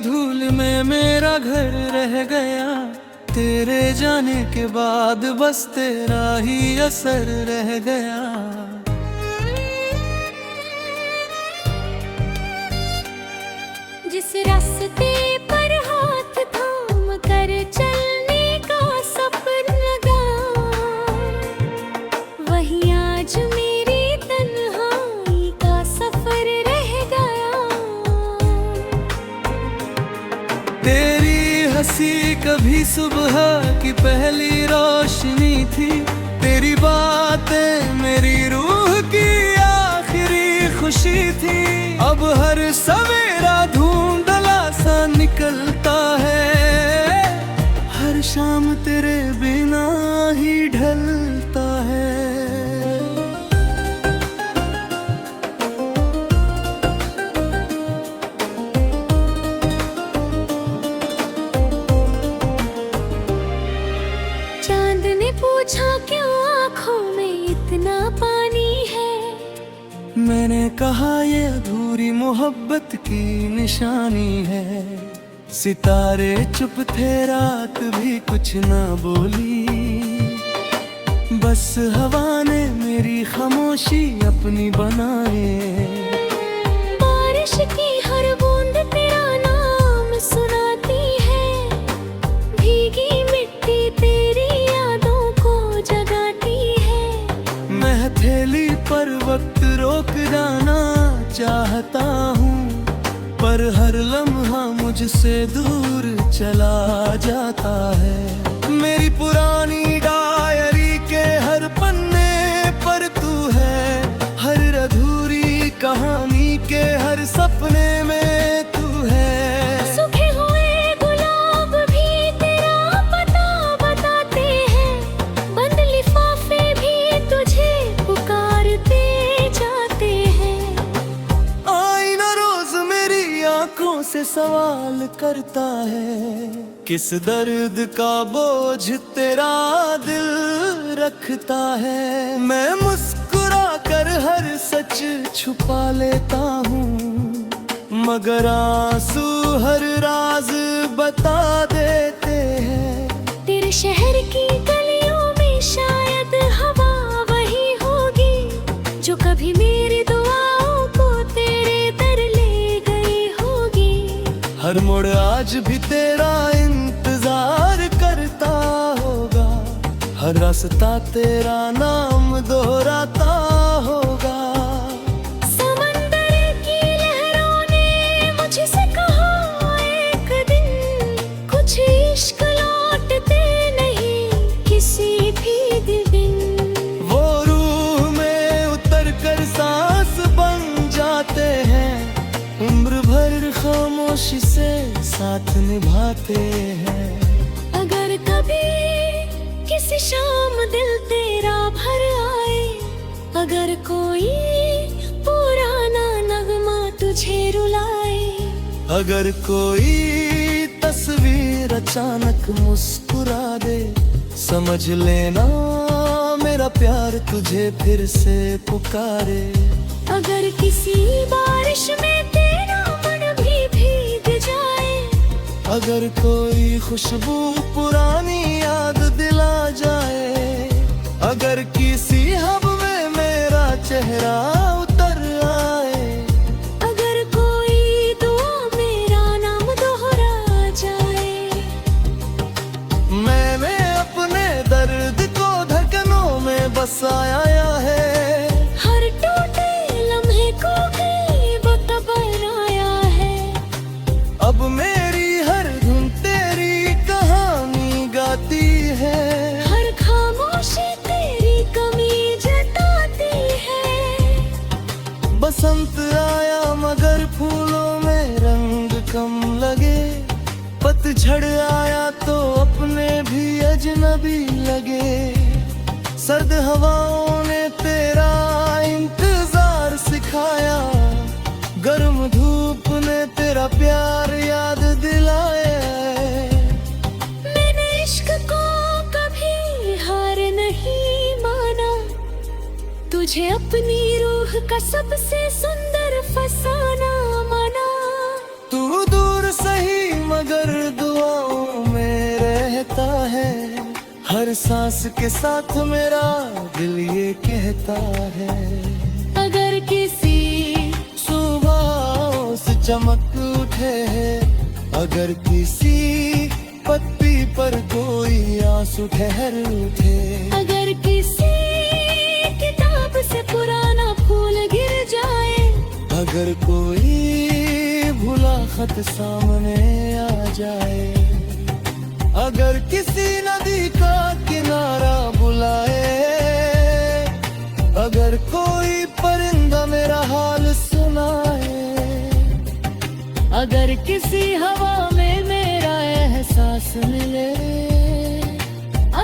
धूल में मेरा घर रह गया, तेरे जाने के बाद बस तेरा ही असर रह गया। जिस रास्ते पर हाथ थाम कर चलने का सफर लगा, वही आज मेरी तन्हाई का सफर रह गया। तेरी हंसी कभी सुबह की पहली रोशनी थी, तेरी बातें मेरी रूह की आखिरी खुशी थी। अब हर सवेरा धुंधला सा निकलता है, हर शाम तेरे बिना ही ढलता है। चांद ने पूछा क्यों आँखों में इतना पानी है, मैंने कहा ये अधूरी मोहब्बत की निशानी है। सितारे चुप थे, रात भी कुछ ना बोली, बस हवा ने मेरी खामोशी अपनी बनाए। बारिश की हर बूंद तेरा नाम सुनाती है, भीगी मिट्टी तेरी यादों को जगाती है। मैं हथेली पर वक्त रोक जाना चाहता हूँ, पर हर लम्हा मुझसे दूर चला जाता है। मेरी पुरानी डायरी के हर पन्ने पर तू है, हर अधूरी कहानी के हर सपने में तू है। सूखे हुए गुलाब भी तेरा पता बताते हैं, बंद लिफाफे भी तुझे पुकारते जाते हैं। आईना रोज मेरी आंखों से सवाल करता है, किस दर्द का बोझ तेरा दिल रखता है। मैं मुस्कुरा कर हर सच छुपा लेता हूँ, मगर आंसू हर राज बता देते हैं। तेरे शहर की गलियों में शायद हवा वही होगी, जो कभी मेरी दुआओं को तेरे दर ले गई होगी। हर मोड़ आज भी तेरा इंतजार करता होगा, हर रास्ता तेरा नाम दोहराता होगा। समंदर की लहरों ने मुझसे कहा एक दिन, कुछ इश्क लौटते नहीं किसी भी दिन। वो रूह में उतर कर सांस बन जाते हैं, उम्र भर खामोशी से साथ निभाते हैं। अगर कभी किसी शाम दिल तेरा भर आए, अगर कोई पुराना नगमा तुझे रुलाए, अगर कोई तस्वीर अचानक मुस्कुरा दे, समझ लेना मेरा प्यार तुझे फिर से पुकारे। अगर किसी बारिश में तेरा मन भी भीग जाए, अगर कोई खुशबू पुरानी याद दिला जाए, अगर किसी हब में मेरा चेहरा उतर आए, अगर कोई दुआ मेरा नाम दोहरा जाए। मैंने अपने दर्द को धड़कनों में बसाया है, हर टूटे लम्हे को कीमत बनाया है। अब मेरी हर धुन तेरी कहानी गाती है, हर खामोशी तेरी कमी जताती है। बसंत आया मगर फूलों में रंग कम लगे, पतझड़ आया तो अपने भी अजनबी लगे। सर्द हवाओं ने तेरा इंतजार सिखाया, गर्म धूप ने तेरा प्यार याद दिलाया। मैंने इश्क को कभी हार नहीं माना, तुझे अपनी रूह का सबसे सुंदर फसाना माना। तू दूर सही हर सांस के साथ मेरा दिल ये कहता है, अगर किसी सुबह से चमक उठे है, अगर किसी पत्ती पर कोई आंसू ठहर उठे, अगर किसी किताब से पुराना फूल गिर जाए, अगर कोई भुला खत सामने आ जाए, अगर किसी नदी का किनारा बुलाए, अगर कोई परिंदा मेरा हाल सुनाए, अगर किसी हवा में मेरा एहसास मिले,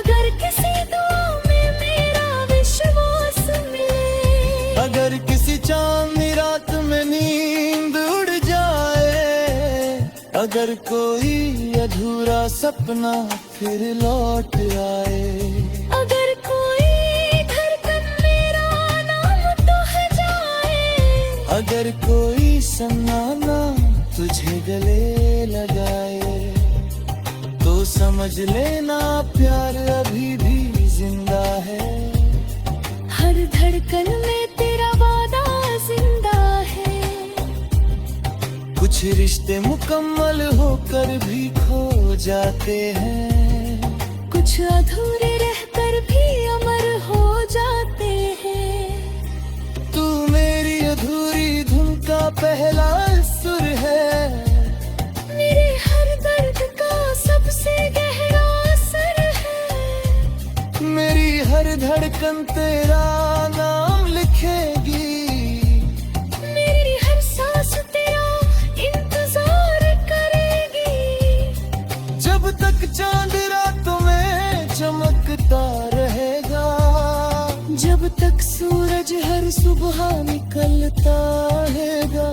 अगर किसी दुआ में मेरा विश्वास मिले, अगर किसी चांदनी रात में नींद उड़ जाए, अगर कोई अधूरा सपना फिर लौट आए, अगर कोई धड़कन मेरा नाम दोहराए, अगर कोई सन्नाटा तुझे गले लगाए, तो समझ लेना प्यार अभी भी जिंदा है, हर धड़कन में तेरा वादा जिंदा है। कुछ रिश्ते मुकम्मल होकर भी खो जाते हैं, कुछ अधूरे रहकर भी अमर हो जाते हैं। तू मेरी अधूरी धुन का पहला सुर है, मेरे हर दर्द का सबसे गहरा असर है, मेरी हर धड़कन तेरा नाम लिखेगी, मेरी हर सांस तेरा इंतजार करेगी। जब तक चांद रातों में चमकता रहेगा, जब तक सूरज हर सुबह निकलता रहेगा,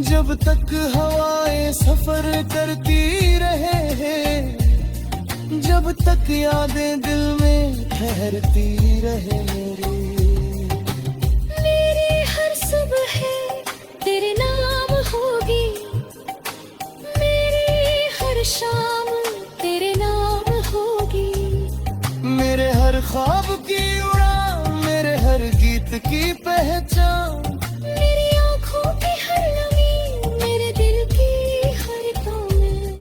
जब तक हवाएं सफर करती रहे, जब तक यादें दिल में ठहरती रहे मेरी हर सुबह तेरे नाम होगी, मेरी हर शाम तेरे नाम होगी, मेरे हर ख्वाब की उड़ान, मेरे हर गीत की पहचान, मेरी आँखों की हर नमी, मेरे दिल की हर धड़कन।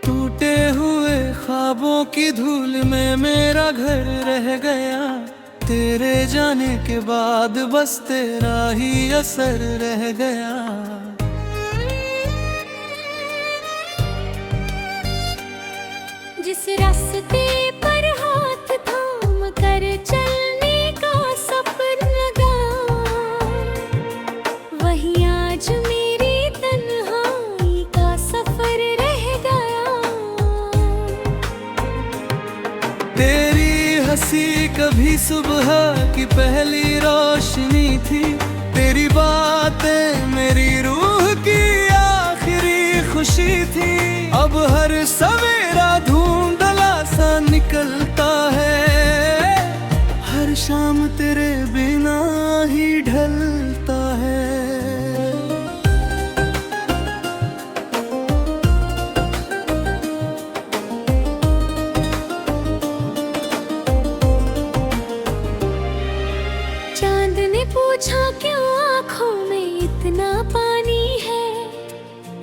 टूटे हुए ख्वाबों की धूल में मेरा घर रह गया, तेरे जाने के बाद बस तेरा ही असर रह गया। जिस रास्ते पर हाथ थाम कर चलने का सफर लगा, वही आज मेरी तन्हाई का सफर रह गया। तेरी हंसी कभी सुबह की पहली रोशनी थी, तेरी बातें मेरी रूह की आखिरी खुशी थी। अब हर सवेरा धुंधला सा निकलता है, हर शाम तेरे बिना ही ढलता है। चांद ने पूछा क्यों आँखों में इतना पानी है,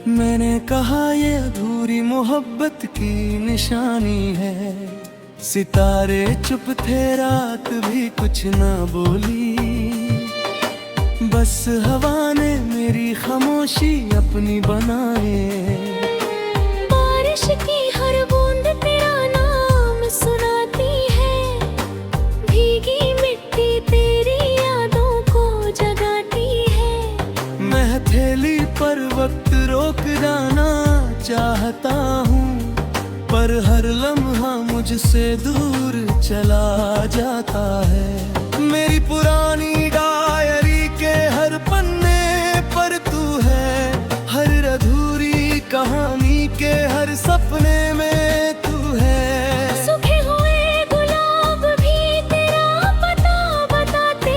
मैंने कहा ये अधूरी मोहब्बत की निशानी है। सितारे चुप थे, रात भी कुछ ना बोली, बस हवा ने मेरी खामोशी अपनी बनाए। बारिश की हर बूंद तेरा नाम सुनाती है, भीगी मिट्टी तेरी यादों को जगाती है। मैं हथेली पर वक्त रोक जाना चाहता हूँ, पर हर लम्हा मुझसे दूर चला जाता है। मेरी पुरानी डायरी के हर पन्ने पर तू है, हर अधूरी कहानी के हर सपने में तू है। सूखे हुए गुलाब भी तेरा पता बताते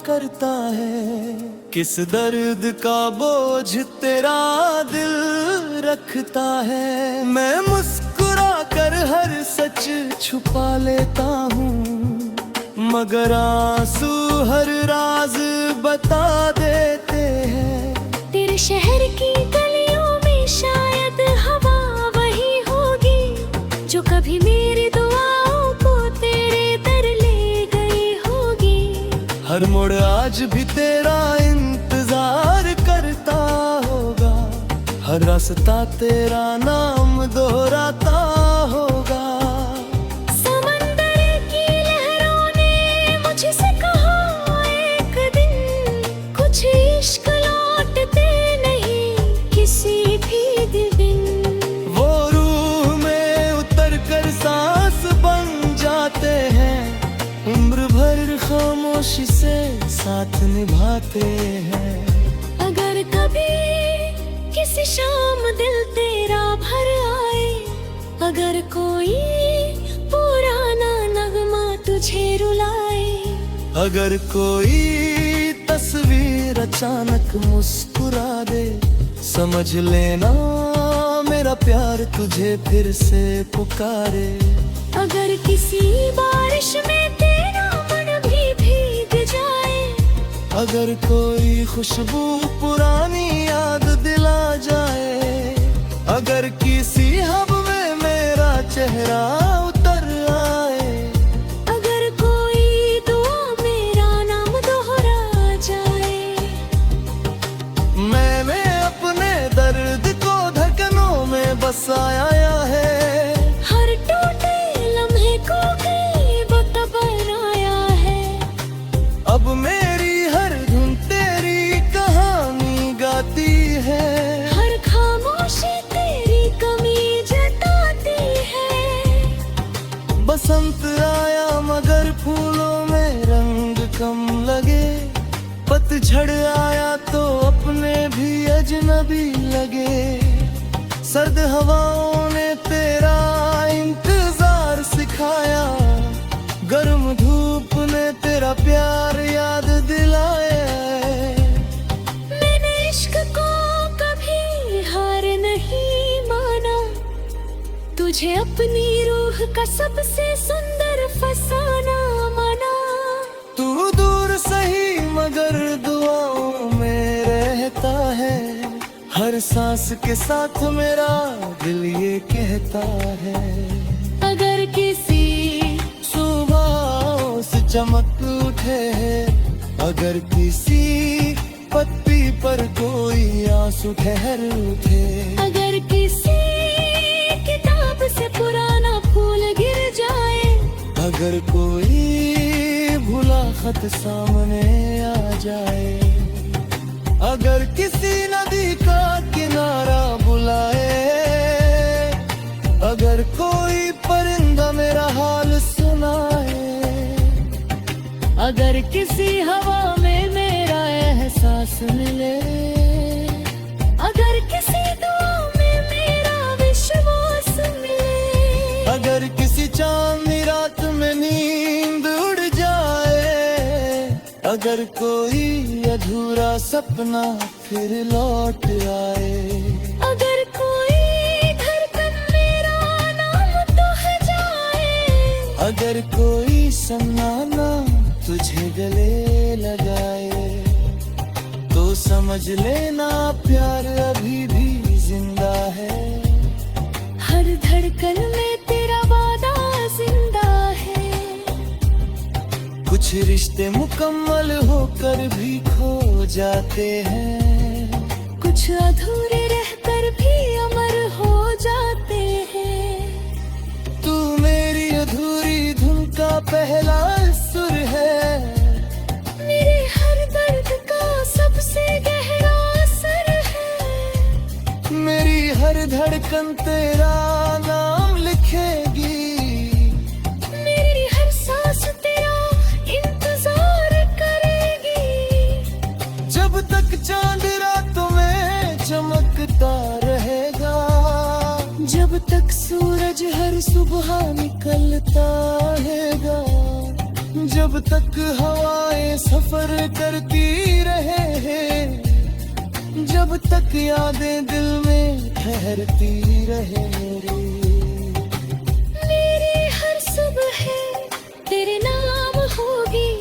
करता है। किस दर्द का बोझ तेरा दिल रखता है। मैं मुस्कुरा कर हर सच छुपा लेता हूँ, मगर आंसू हर राज बता देते हैं। तेरे शहर की गलियों में शायद हवा वही होगी जो कभी मेरी दुआओं को तेरे दर ले गई होगी। हर मोड़ आज भी तेरा इंतजार करता होगा, हर रास्ता तेरा नाम दोहराता होगा। समंदर की लहरों ने मुझसे कहा एक दिन, कुछ इश्क लौटते नहीं किसी भी दिन। वो रूह में उतर कर सांस बन जाते हैं, उम्र भर खामोशी से साथ निभाते हैं। अगर कभी किसी शाम दिल तेरा भर आए, अगर कोई पुराना नगमा तुझे रुलाए, अगर कोई तस्वीर अचानक मुस्कुरा दे, समझ लेना मेरा प्यार तुझे फिर से पुकारे। अगर किसी बारिश में तेरा मन भी भीग जाए, अगर कोई खुशबू पुरानी याद दिला जाए, अगर किसी हब में मेरा चेहरा उतर आए, अगर कोई दुआ मेरा नाम दोहरा जाए, मैंने अपने दर्द को धड़कनों में बसाया है। हर टूटे लम्हे को कीमत बनाया है। अब मेरी हर धुन तेरी कहानी गाती है, हर खामोशी तेरी कमी जताती है। बसंत आया मगर फूलों में रंग कम लगे, पतझड़ आया तो अपने भी अजनबी लगे। सर्द हवाओं ने तेरा इंतजार सिखाया, गर्म धूप ने तेरा प्यार याद दिलाया। मैंने इश्क को कभी हार नहीं माना, तुझे अपनी रूह का सबसे सुंदर फसाना माना। तू दूर सही मगर दुआओं में रहता है, हर सांस के साथ मेरा दिल ये कहता है। अगर किसी सुबह से चमक उठे है, अगर किसी पत्ती पर कोई आंसू ठहर उठे, अगर किसी किताब से पुराना फूल गिर जाए, अगर कोई भुला खत सामने आ जाए, अगर किसी नदी का किनारा बुलाए, अगर कोई परिंदा मेरा हाल सुनाए, अगर किसी हवा में मेरा एहसास मिले, अगर किसी दुआ में मेरा विश्वास मिले, अगर किसी चांदनी रात में नींद उड़ जाए, अगर कोई अधूरा सपना फिर लौट आए, अगर कोई धड़कन मेरा नाम दोह जाए, अगर कोई सन्नाना तुझे गले लगाए, तो समझ लेना प्यार अभी भी जिंदा है। हर धड़कन में तेरा वादा जिंदा है। कुछ रिश्ते मुकम्मल होकर भी खो जाते हैं, कुछ अधूरे रहकर भी अमर हो जाते हैं। तू मेरी अधूरी धुन का पहला सुर है, मेरे हर दर्द का सबसे गहरा असर है। मेरी हर धड़कन तेरा नाम लिखेगी, मेरी हर सांस तेरा इंतजार करेगी। जब तक चांद रातों में चमकता रहेगा, जब तक सूरज हर सुबह निकलता रहेगा, जब जब तक हवाएं सफर करती रहे, जब तक यादें दिल में ठहरती रहे। मेरी हर सुबह तेरे नाम होगी,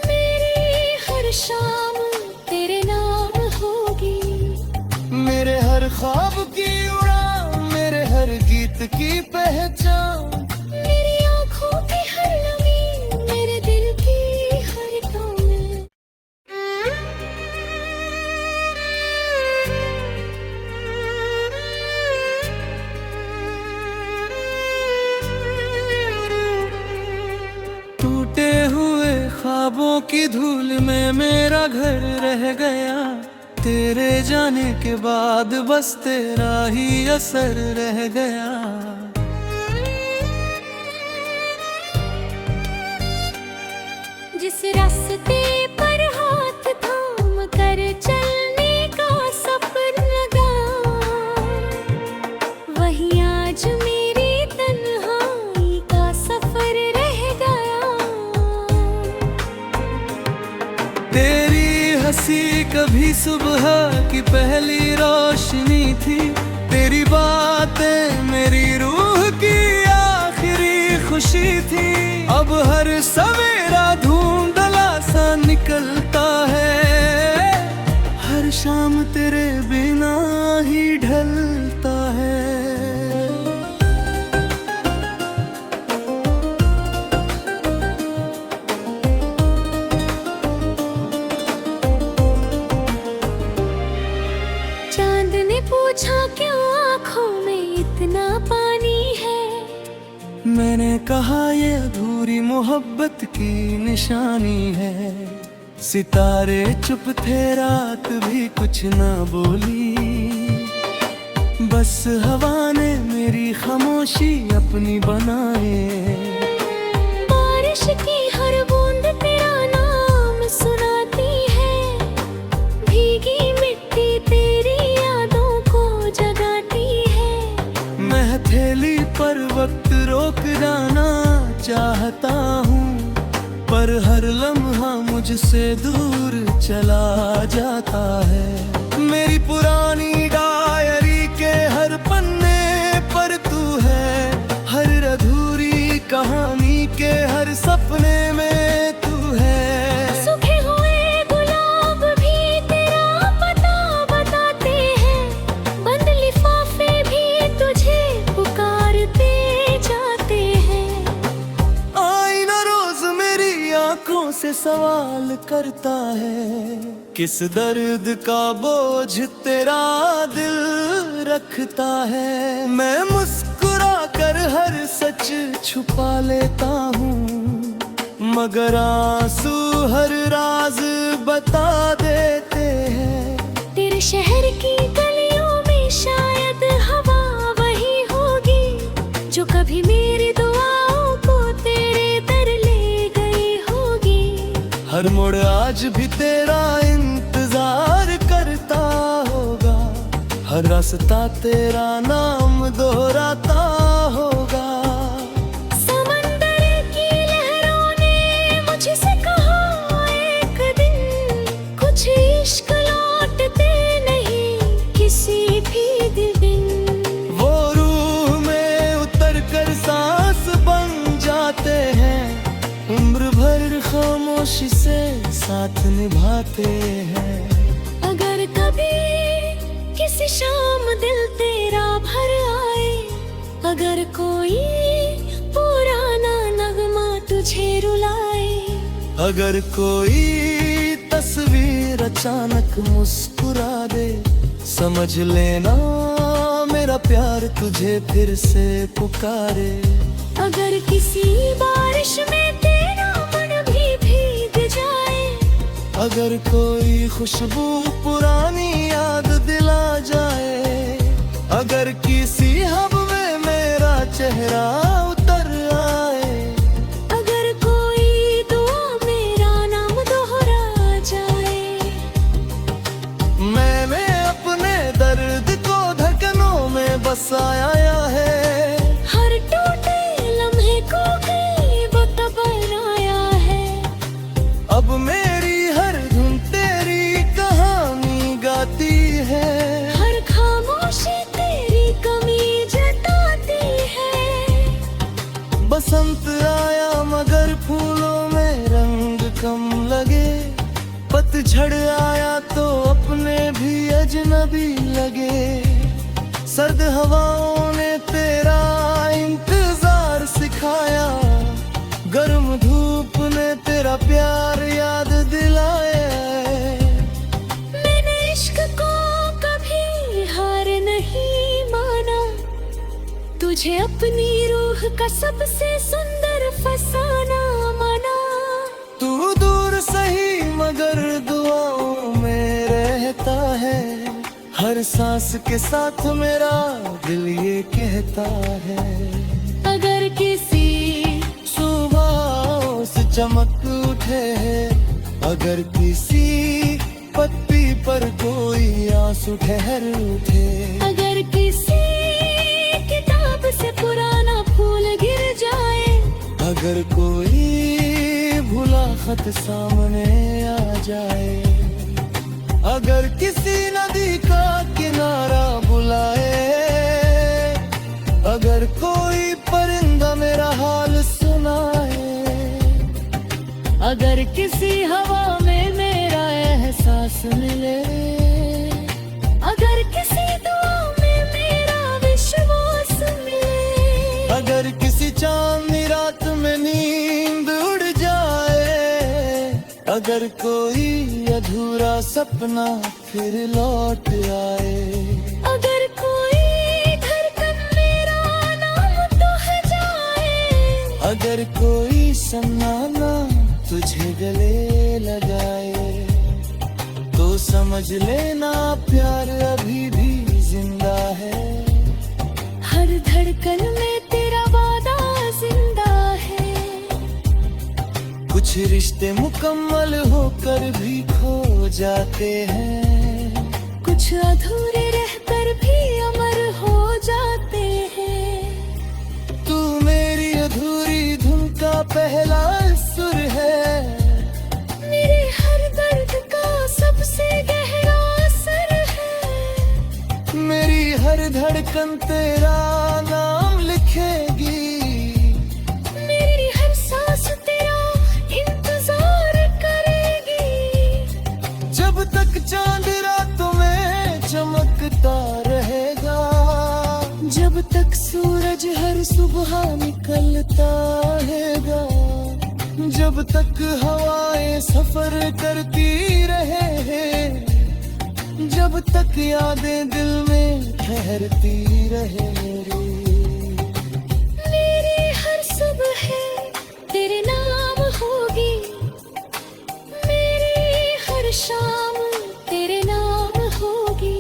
मेरी हर शाम तेरे नाम होगी। मेरे हर ख्वाब की उड़ान, मेरे हर गीत की पहचान, मेरी आँखों की हर नमी, मेरे दिल की हर धड़कन। टूटे हुए ख्वाबों की धूल में मेरा घर रह गया, तेरे जाने के बाद बस तेरा ही असर रह गया। जिस रास्ते पर हाथ थाम कर चलने का सपना लगा, वही आज मेरी तन्हाई का सफर रह गया। तेरी हंसी कभी सुबह की पहली रोशनी थी, तेरी बातें मेरी रूह की आखिरी खुशी थी। अब हर सवेरा धुंधला सा निकलता है, हर शाम तेरे बिना ही ढलता है। चांद ने पूछा क्यों आँखों में इतना पानी है, मैंने कहा ये अधूरी मोहब्बत की निशानी है। सितारे चुप थे, रात भी कुछ ना बोली, बस हवा ने मेरी खामोशी अपनी बनाए। बारिश की हर बूंद तेरा नाम सुनाती है, भीगी मिट्टी तेरी यादों को जगाती है। मैं हथेली पर वक्त रोक जाना चाहता हूँ, पर हर लम्हा मुझसे दूर चला जाता है। मेरी पुरानी डायरी के हर पन्ने पर तू है, हर अधूरी कहानी के हर सपने में तू है। सूखे हुए गुलाब भी तेरा पता बताते हैं, बंद लिफाफे भी तुझे पुकारते जाते हैं। आईना रोज मेरी आंखों से सवाल करता है, किस दर्द का बोझ तेरा दिल रखता है। मैं मुस्कुरा कर हर सच छुपा लेता हूँ, मगर आंसू हर राज बता देते हैं। तेरे शहर की गलियों में शायद हवा वही होगी, जो कभी मेरी दुआओं को तेरे दर ले गई होगी। हर मोड़ आज भी तेरा इंतजार करता होगा, हर रास्ता तेरा नाम दोहराता होगा। समंदर की लहरों ने मुझसे कहा एक दिन, कुछ इश्क लौटते नहीं किसी भी दिन। वो रूह में उतर कर सांस बन जाते हैं, उम्र भर खामोशी से साथ निभाते हैं। अगर कभी किसी शाम दिल तेरा भर आए, अगर कोई पुराना नगमा तुझे रुलाए, अगर कोई तस्वीर अचानक मुस्कुरा दे, समझ लेना मेरा प्यार तुझे फिर से पुकारे। अगर किसी बारिश में तेरा मन भी भीग जाए, अगर कोई खुशबू पुरानी याद दिला जाए, अगर किसी हब में मेरा चेहरा उतर आए, अगर कोई दुआ मेरा नाम दोहरा जाए। मैंने अपने दर्द को धड़कनों में बसाया है, हर टूटे लम्हे को कई वो बनाया अजनबी लगे। सर्द हवाओं ने तेरा इंतजार सिखाया, गर्म धूप ने तेरा प्यार याद दिलाया। मैंने इश्क को कभी हार नहीं माना, तुझे अपनी रूह का सबसे सुंदर फसाना माना। तू दूर सही मगर दुआओं में रहता है, हर सांस के साथ मेरा दिल ये कहता है। अगर किसी सुबह से चमक उठे, अगर किसी पत्ती पर कोई आंसू ठहर उठे, अगर किसी किताब से पुराना फूल गिर जाए, अगर कोई भुला खत सामने आ जाए, अगर किसी नदी का किनारा बुलाए, अगर कोई परिंदा मेरा हाल सुनाए, अगर किसी हवा में मेरा एहसास मिले, अगर किसी दुआ में मेरा विश्वास मिले, अगर किसी चांदनी रात में नींद उड़ जाए, अगर कोई अधूरा सपना फिर लौट आए, अगर कोई धड़कन मेरा नाम दोह जाए, अगर कोई सन्नाना तुझे गले लगाए, तो समझ लेना प्यार अभी भी जिंदा है। हर धड़कन में तेरा वादा जिंदा है। कुछ रिश्ते मुकम्मल होकर भी खो जाते हैं, कुछ अधूरे रहकर भी अमर हो जाते हैं। तू मेरी अधूरी धुन का पहला सुर है, मेरे हर दर्द का सबसे गहरा असर है। मेरी हर धड़कन तेरा नाम लिखेगी, मेरी हर सांस तेरा इंतजार करेगी। जब तक चांद रातों में चमकता रहेगा, जब तक सूरज हर सुबह निकलता रहेगा, जब तक हवाएं सफर करती रहे, जब तक यादें दिल में ठहरती रहे। मेरी हर सुबह तेरे नाम होगी, मेरी हर शाम तेरे नाम होगी।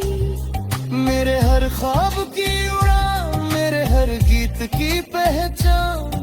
मेरे हर ख्वाब की उड़ान, मेरे हर गीत की पहचान,